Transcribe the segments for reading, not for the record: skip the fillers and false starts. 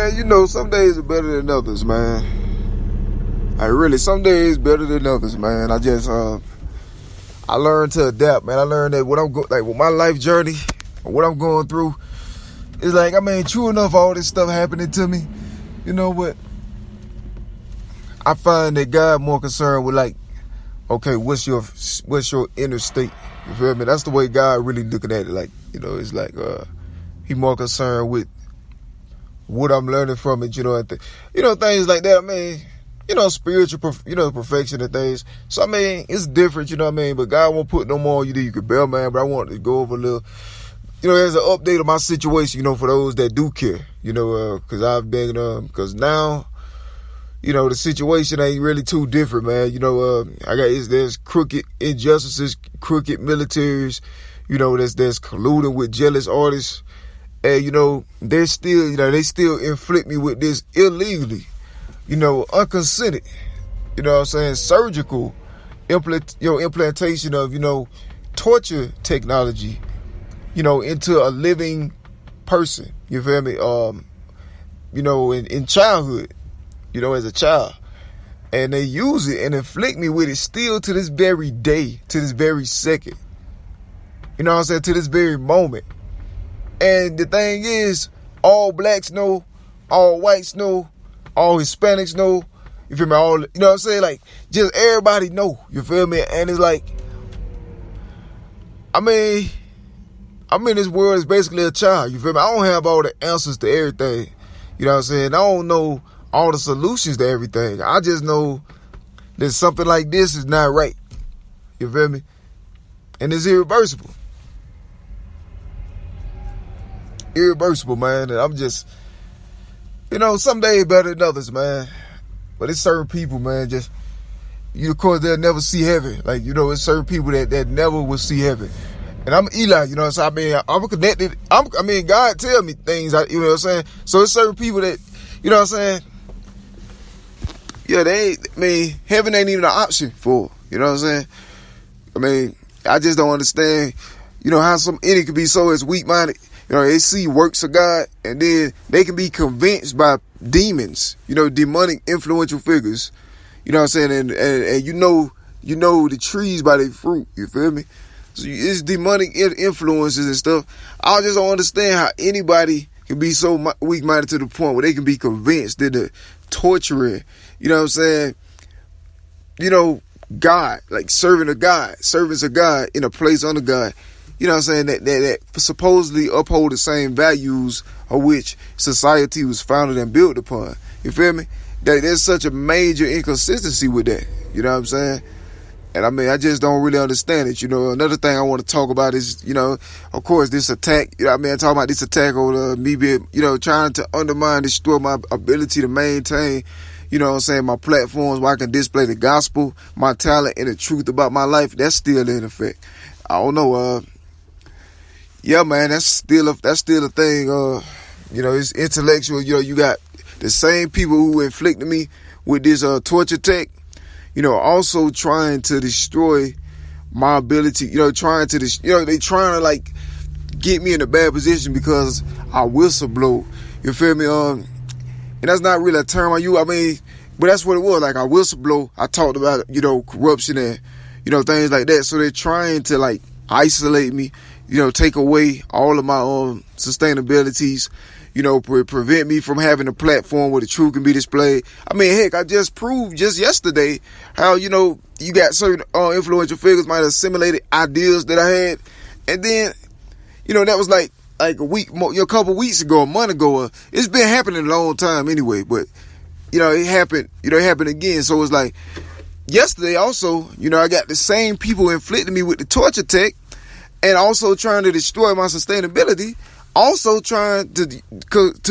Man, some days are better than others, man. Some days better than others, man. I learned to adapt, man. I learned that with my life journey, what I'm going through, it's like, true enough, all this stuff happening to me, you know what? I find that God more concerned with, like, okay, what's your inner state? You feel me? That's the way God really looking at it. Like, it's like he more concerned with what I'm learning from it. Things like that. Spiritual, perfection and things. So it's different. But God won't put no more on you than you can bear, man. But I want to go over a little. There's an update of my situation. For those that do care. Because now. The situation ain't really too different, man. There's crooked injustices, crooked militaries, that's colluding with jealous artists. And, they still inflict me with this illegally, unconsented, surgical implantation of, torture technology, into a living person. You feel me? In childhood. As a child. And they use it and inflict me with it still to this very day, to this very second. To this very moment. And the thing is, all blacks know, all whites know, all Hispanics know, you feel me? Like, just everybody know, you feel me? And it's like, this world is basically a child, you feel me? I don't have all the answers to everything. I don't know all the solutions to everything. I just know that something like this is not right. You feel me? And it's irreversible. Irreversible, man. And I'm just, some days better than others, man. But it's certain people, man, of course, they'll never see heaven. Like, it's certain people that never will see heaven. And I'm Eli, so I'm connected. God tell me things, So it's certain people that, yeah, heaven ain't even an option for, I just don't understand, how any could be so as weak-minded. They see works of God, and then they can be convinced by demons, demonic influential figures, and the trees by their fruit, you feel me? So it's demonic influences and stuff. I just don't understand how anybody can be so weak-minded to the point where they can be convinced that the torturing, God, like servants of God in a place under God, that supposedly uphold the same values of which society was founded and built upon. You feel me? There's such a major inconsistency with that. You know what I'm saying? And I just don't really understand it. Another thing I want to talk about is, of course, this attack. I'm talking about this attack on me being, trying to undermine, destroy my ability to maintain, my platforms where I can display the gospel, my talent, and the truth about my life. That's still in effect. I don't know. Yeah, man, that's still a thing. It's intellectual. You got the same people who inflicted me with this torture tech. Also trying to destroy my ability, they trying to like get me in a bad position because I whistleblow. You feel me? And that's not really a term I use. But that's what it was. Like, I whistleblow. I talked about, corruption and, things like that. So they're trying to like isolate me, take away all of my sustainabilities, prevent me from having a platform where the truth can be displayed. Heck, I just proved just yesterday how, you got certain influential figures might have assimilated ideas that I had. And then, that was like a couple weeks ago, a month ago. It's been happening a long time anyway, but, it happened again. So it's like yesterday also, I got the same people inflicting me with the torture tech and also trying to destroy my sustainability. Also trying to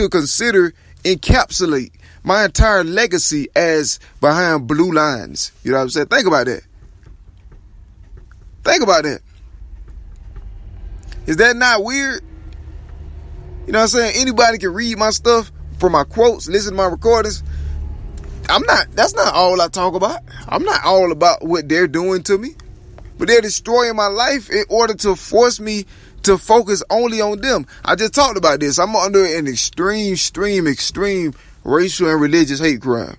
consider encapsulate my entire legacy as behind blue lines. You know what I'm saying? Think about that. Is that not weird? You know what I'm saying? Anybody can read my stuff from my quotes, listen to my recordings. That's not all I talk about. I'm not all about what they're doing to me. But they're destroying my life in order to force me to focus only on them. I just talked about this. I'm under an extreme racial and religious hate crime.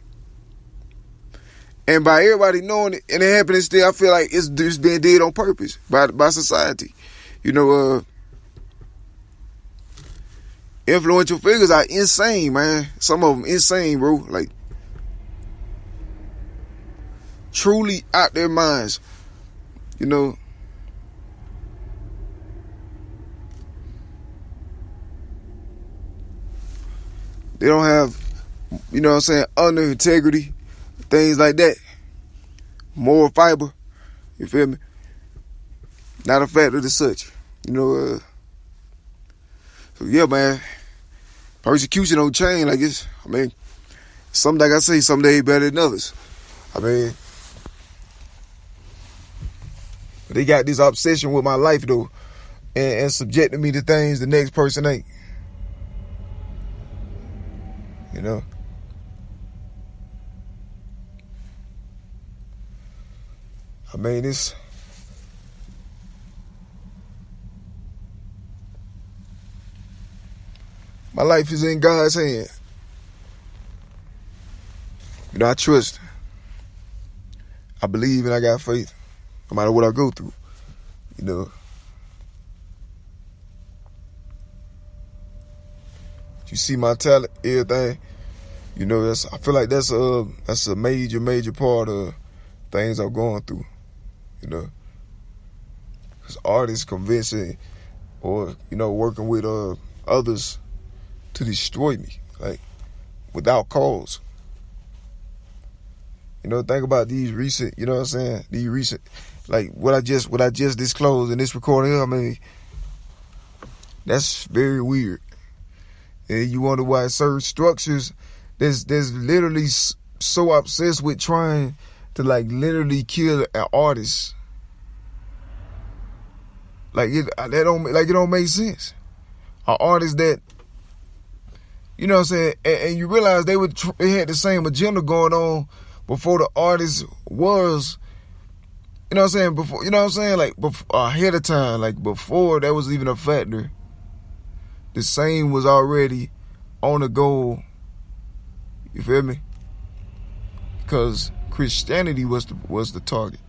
And by everybody knowing it and it happening still, I feel like it's being did on purpose by society. Influential figures are insane, man. Some of them insane, bro. Like, truly out their minds. They don't have, honor, integrity, things like that. Moral fiber. You feel me? Not a factor as such. So yeah, man. Persecution don't change. Some, like I say, some days better than others. They got this obsession with my life, though, and subjecting me to things the next person ain't. This. My life is in God's hand. I trust. I believe and I got faith. No matter what I go through. You see my talent, everything. I feel like that's a major part of things I'm going through. Because artists convincing or, working with others to destroy me, like, without cause. Think about these recent, these recent, like what I just disclosed in this recording. That's very weird. And you wonder why certain structures there's literally so obsessed with trying to, like, literally kill an artist. It don't make sense. An artist that, and you realize they had the same agenda going on before the artist was, before, ahead of time, like before that was even a factor. The same was already on the goal. You feel me? Because Christianity was the target.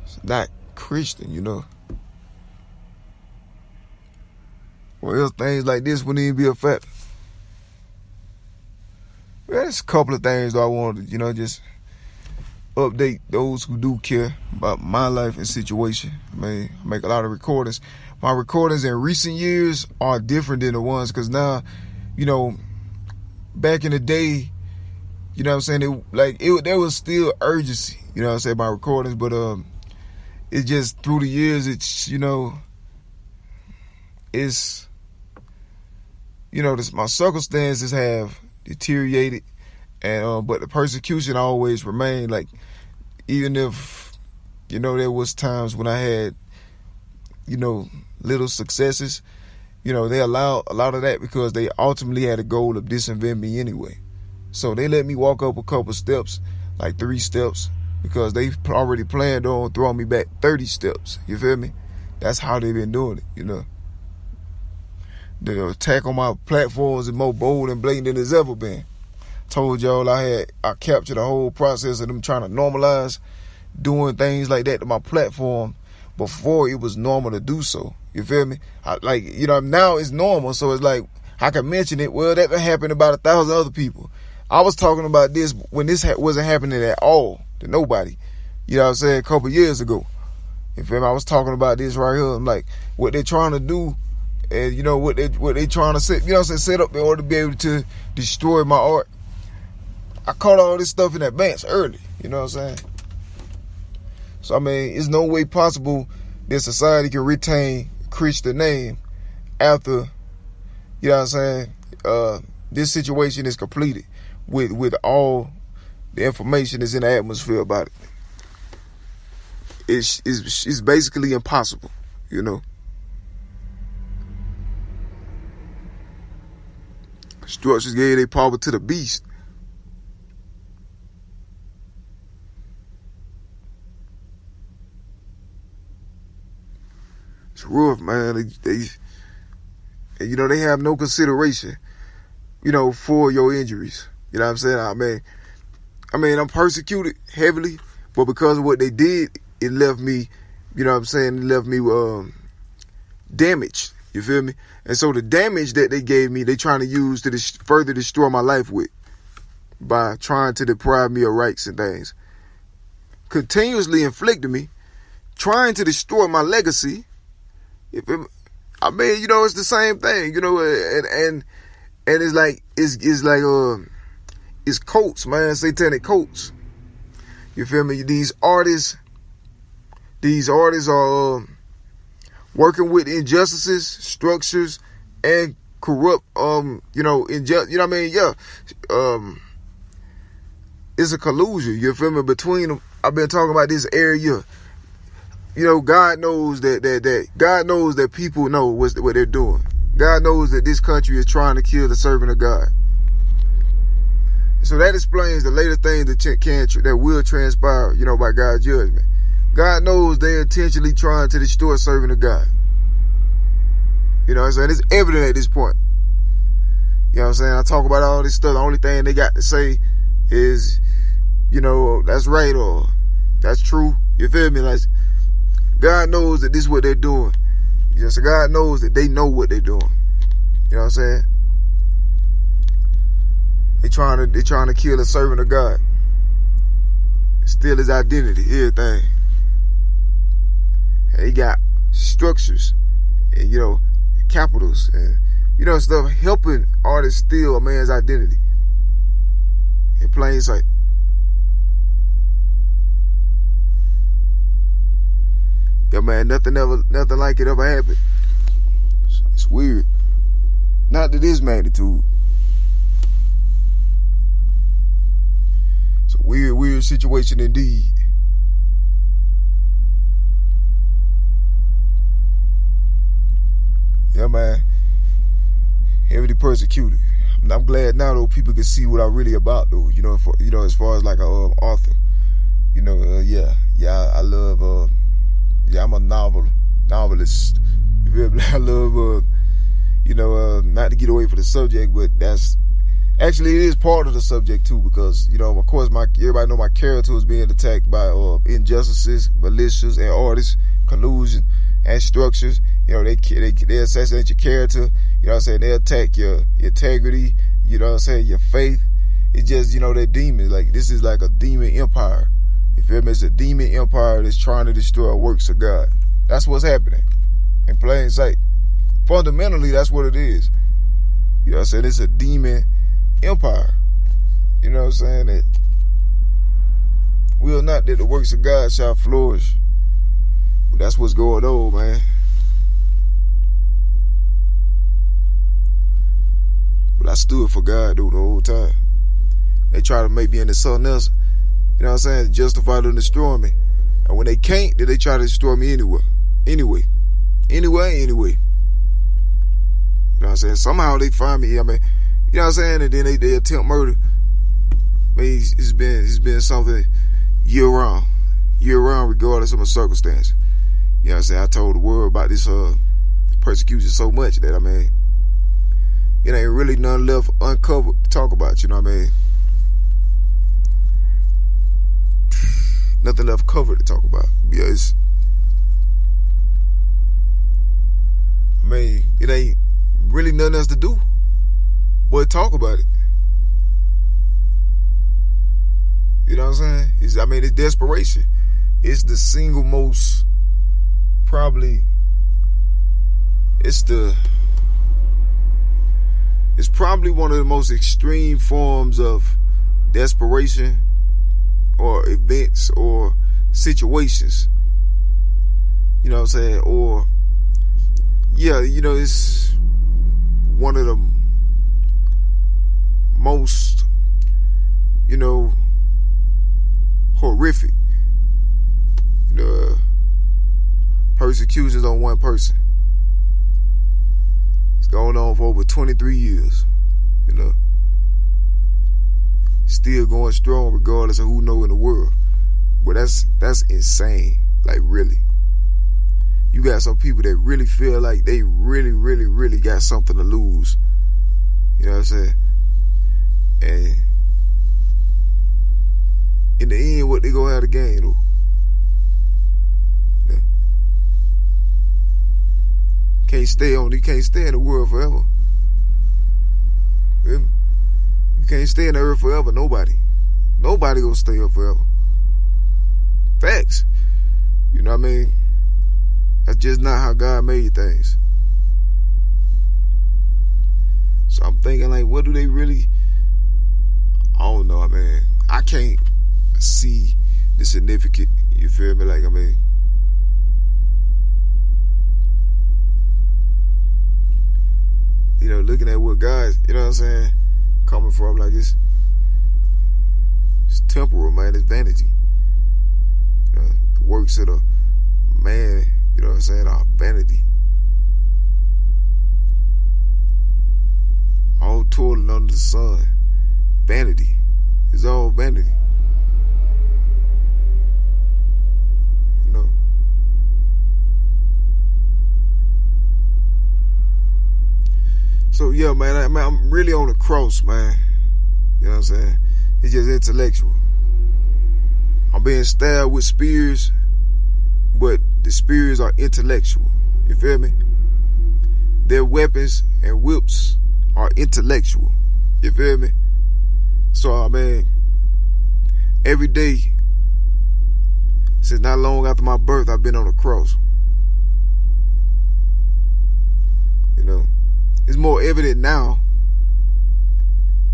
It's not Christian, Well, else things like this wouldn't even be a fact. There's a couple of things that I wanted to, just update those who do care about my life and situation. I make a lot of recordings. My recordings in recent years are different than the ones, because now, back in the day, there was still urgency, my recordings, but it's just through the years, it's, my circumstances have deteriorated, and but the persecution always remained. Like, even if there was times when I had little successes, they allowed a lot of that because they ultimately had a goal of disinvesting me anyway. So they let me walk up a couple steps, like 3 steps, because they already planned on throwing me back 30 steps. You feel me? That's how they've been doing it. The attack on my platforms is more bold and blatant than it's ever been. Told y'all I captured the whole process of them trying to normalize doing things like that to my platform before it was normal to do so. You feel me? Now it's normal, so it's like I can mention it. Well, that happened to about 1,000 other people. I was talking about this when this wasn't happening at all to nobody. A couple years ago. You feel me? I was talking about this right here. I'm like, what they're trying to do, and what they trying to set, set up in order to be able to destroy my art. I caught all this stuff in advance early. So it's no way possible that society can retain Christian name after, this situation is completed with all the information that's in the atmosphere about it. It's basically impossible, Structures gave their power to the beast. . 'Cause It's rough, man. They have no consideration, for your injuries. You know what I'm saying? I'm persecuted heavily, but because of what they did, it left me, it left me damaged. You feel me? And so the damage that they gave me, they trying to use to further destroy my life with, by trying to deprive me of rights and things. Continuously inflicting me, trying to destroy my legacy. You feel me? It's the same thing, and it's cults, man, satanic cults. You feel me? These artists are working with injustices, structures, and corrupt, it's a collusion, you feel me, between them. I've been talking about this area. God knows that people know what they're doing. God knows that this country is trying to kill the servant of God. So that explains the later things that will transpire, by God's judgment. God knows they're intentionally trying to destroy a servant of God. You know what I'm saying? It's evident at this point. You know what I'm saying? I talk about all this stuff. The only thing they got to say is, that's right or that's true. You feel me? Like, God knows that this is what they're doing. So God knows that they know what they're doing. You know what I'm saying? They're trying to kill a servant of God. Steal his identity, everything. And he got structures and, capitals and, stuff helping artists steal a man's identity in plain sight. Yeah, man, nothing like it ever happened. It's weird. Not to this magnitude. It's a weird situation indeed. Yeah, man. Heavily persecuted. I'm glad now though people can see what I'm really about though. As far as like a author. I love. I'm a novelist. You feel me? I love. Not to get away from the subject, but that's actually it is part of the subject too, because of course everybody know my character was being attacked by injustices, militias, and artists, collusion, and structures. They assassinate your character. They attack your integrity. Your faith. It's just they're demons. Like, this is like a demon empire. You feel me? It's a demon empire that's trying to destroy works of God. That's what's happening in plain sight. Fundamentally, that's what it is. It's a demon empire. That will not that the works of God shall flourish. But that's what's going on, man. But I stood for God, though, the whole time. They try to make me into something else, justify them destroying me. And when they can't, then they try to destroy me anyway. Anyway. Somehow they find me, and then they attempt murder. It's been something year round, regardless of my circumstance. I told the world about this persecution so much that, it ain't really none left uncovered to talk about, Nothing left covered to talk about. Because, it ain't really nothing else to do but talk about it. You know what I'm saying? It's desperation. It's the single most, it's probably one of the most extreme forms of desperation or events or situations. You know what I'm saying? Or, it's one of the most, horrific, persecutions on one person. It's going on for over 23 years, Still going strong regardless of who know in the world. But that's insane. Like, really. you got some people that really feel like they really, really, really got something to lose. You know what I'm saying? And in the end, what they gonna have to gain, though? Yeah. You can't stay in the world forever. Yeah. You can't stay in the earth forever. Nobody gonna stay up forever. Facts. You know what I mean? That's just not how God made things. So I'm thinking, like, what do they really? I don't know, man. I can't see the significance. You feel me? Like, I mean, you know, looking at what God, you know what I'm saying, coming from, like, it's temporal, man. It's vanity. You know, the works of the man, you know what I'm saying, are vanity. All toiling under the sun. Vanity. It's all vanity. You know. So yeah, man, I'm really on the cross, man. You know what I'm saying? It's just intellectual. I'm being stabbed with spears, but the spears are intellectual. You feel me? Their weapons and whips are intellectual. You feel me? So, I mean, every day, since not long after my birth, I've been on the cross. You know, it's more evident now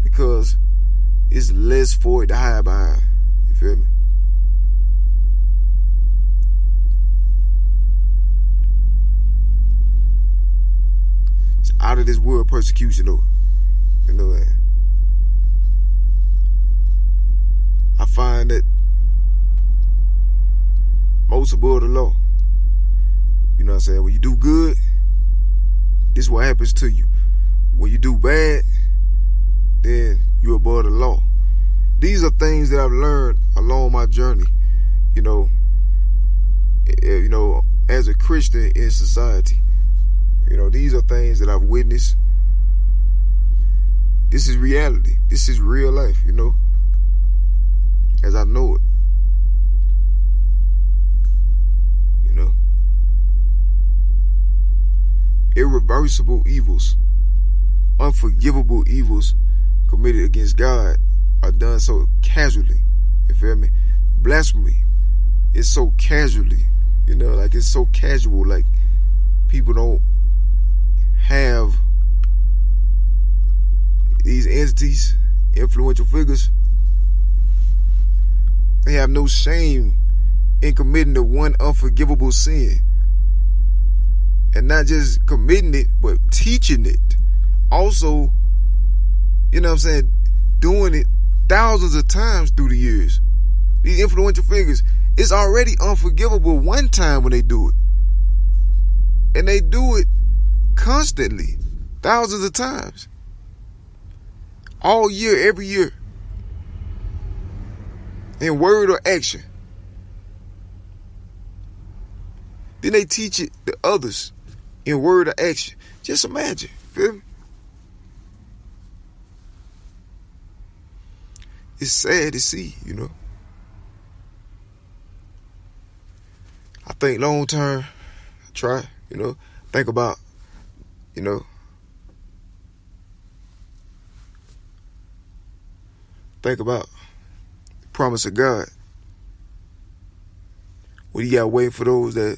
because it's less for it to hide behind. You feel me? It's out of this world persecution, though. You know that. I find that most above the law. You know what I'm saying? When you do good, this is what happens to you. When you do bad, then you're above the law. These are things that I've learned along my journey, you know, as a Christian in society. You know, these are things that I've witnessed. This is reality. This is real life, you know, as I know it. You know, irreversible evils, unforgivable evils committed against God are done so casually. You feel me? Blasphemy is so casually, you know, like it's so casual, like people don't have these entities, influential figures. They have no shame in committing the one unforgivable sin. And not just committing it, but teaching it. Also, you know what I'm saying, doing it thousands of times through the years. These influential figures, it's already unforgivable one time when they do it. And they do it constantly, thousands of times. All year, every year. In word or action. Then they teach it to others in word or action. Just imagine. Feel me? It's sad to see, you know. I think long term, try, you know, think about, you know, think about the promise of God. What you got waiting for those that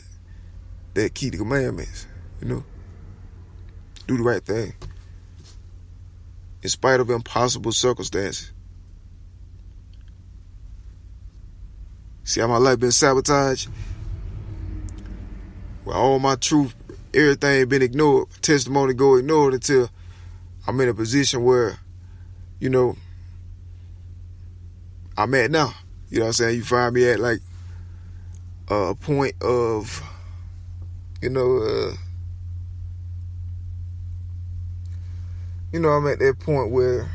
keep the commandments, you know. Do the right thing. In spite of impossible circumstances. See how my life been sabotaged? Where all my truth, everything been ignored, testimony go ignored until I'm in a position where, you know, I'm at now. You know what I'm saying? You find me at like a point of, you know, I'm at that point where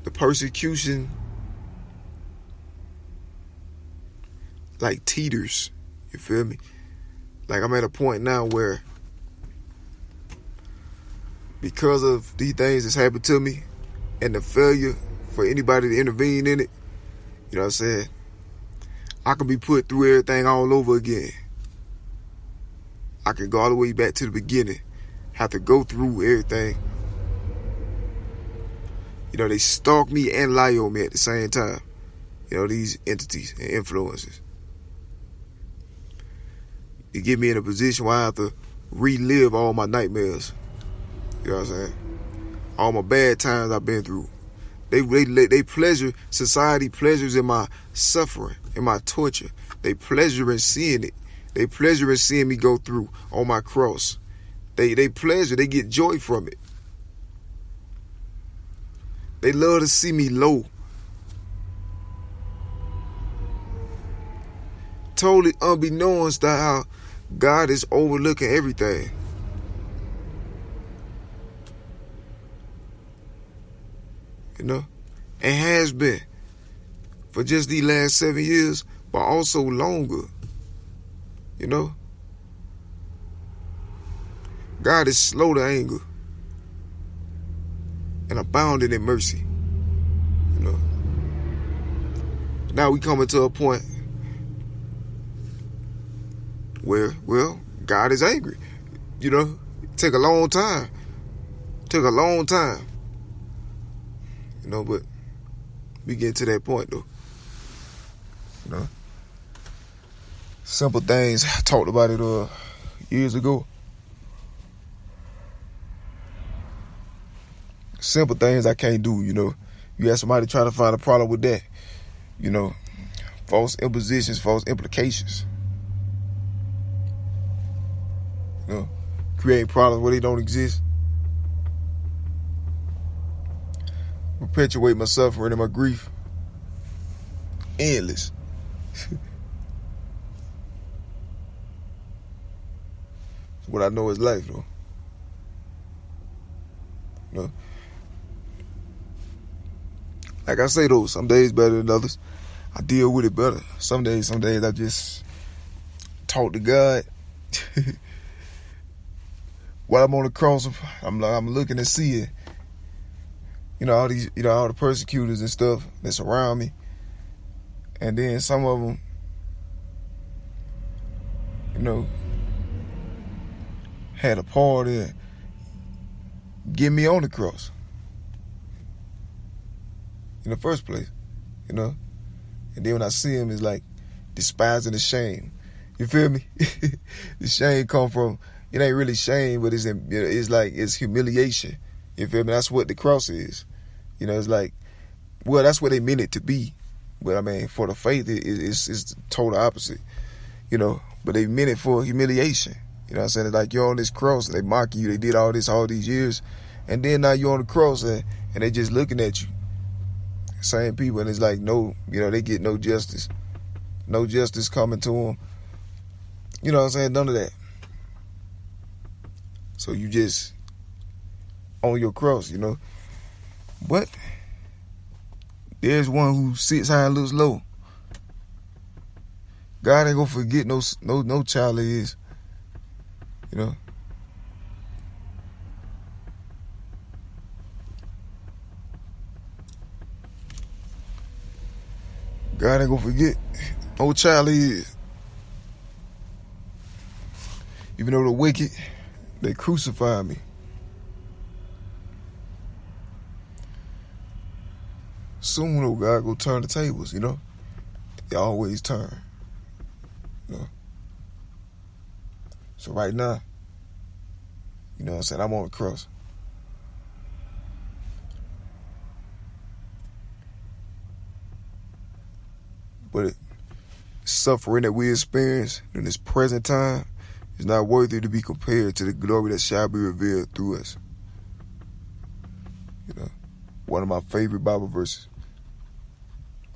the persecution like teeters. You feel me? Like I'm at a point now where because of these things that's happened to me and the failure for anybody to intervene in it, you know what I'm saying? I can be put through everything all over again. I can go all the way back to the beginning, have to go through everything. You know, they stalk me and lie on me at the same time. You know, these entities and influences. It get me in a position where I have to relive all my nightmares. You know what I'm saying? All my bad times I've been through. They pleasure, society pleasures in my suffering, in my torture. They pleasure in seeing it. They pleasure in seeing me go through on my cross. They pleasure, they get joy from it. They love to see me low. Totally unbeknownst to how God is overlooking everything. You know? And has been for just these last 7 years, but also longer. You know? God is slow to anger and abounding in mercy. You know? Now we coming to a point where, well, God is angry. You know? Take a long time. Took a long time. You know, but we get to that point though. You know? Simple things. I talked about it years ago. Simple things I can't do, you know. You have somebody trying to find a problem with that. You know, false impositions, false implications. You know, creating problems where they don't exist. Perpetuate my suffering and my grief. Endless. What I know is life, though. You know? Like I say, though, some days better than others. I deal with it better. Some days I just talk to God. While I'm on the cross, I'm looking and seeing, you know, all these, you know, all the persecutors and stuff that surround me. And then some of them, you know, had a party and get me on the cross in the first place, you know. And then when I see him, it's like despising the shame. You feel me? The shame come from, it ain't really shame, but it's like, it's humiliation. You feel me? That's what the cross is. You know, it's like, well, that's what they meant it to be. But I mean, for the faith, it's the total opposite. You know, but they meant it for humiliation. You know what I'm saying? It's like you're on this cross and they mock you. They did all this all these years. And then now you're on the cross and they just looking at you. Same people. And it's like, no, you know, they get no justice. No justice coming to them. You know what I'm saying? None of that. So you just on your cross, you know. But there's one who sits high and looks low. God ain't gonna forget no child of his. You know. God ain't gonna forget no child of his. Even though the wicked, they crucified me. Soon, though, God go turn the tables, you know. They always turn. You know. So right now, you know what I'm saying, I'm on the cross. But suffering that we experience in this present time is not worthy to be compared to the glory that shall be revealed through us. You know, one of my favorite Bible verses.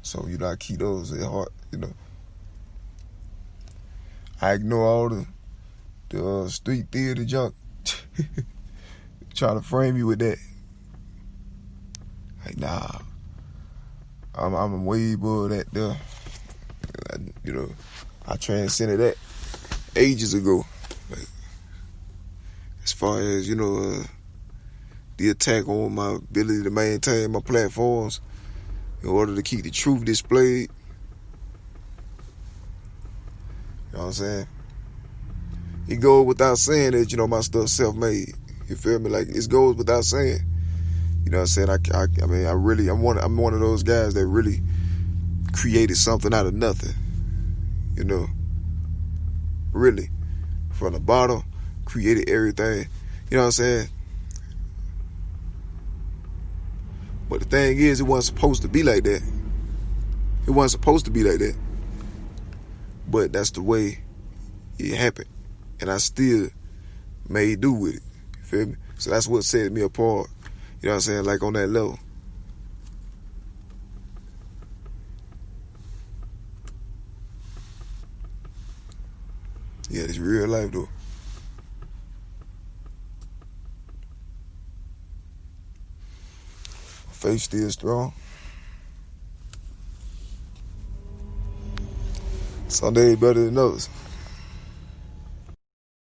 So, you know, I keep those at heart, you know. I ignore all the street theater junk. Trying to frame you with that. Like, nah. I'm way above that there. You know, I transcended that ages ago. Like, as far as, the attack on my ability to maintain my platforms in order to keep the truth displayed. You know what I'm saying? It goes without saying that, my stuff's self-made. You feel me? Like, it goes without saying. You know what I'm saying? I'm one of those guys that really created something out of nothing. Really. From the bottom, created everything. You know what I'm saying? But the thing is, it wasn't supposed to be like that. It wasn't supposed to be like that. But that's the way it happened. And I still made do with it. You feel me? So that's what set me apart. You know what I'm saying? Like on that level. Yeah, it's real life though. Faith still strong. Some days better than others.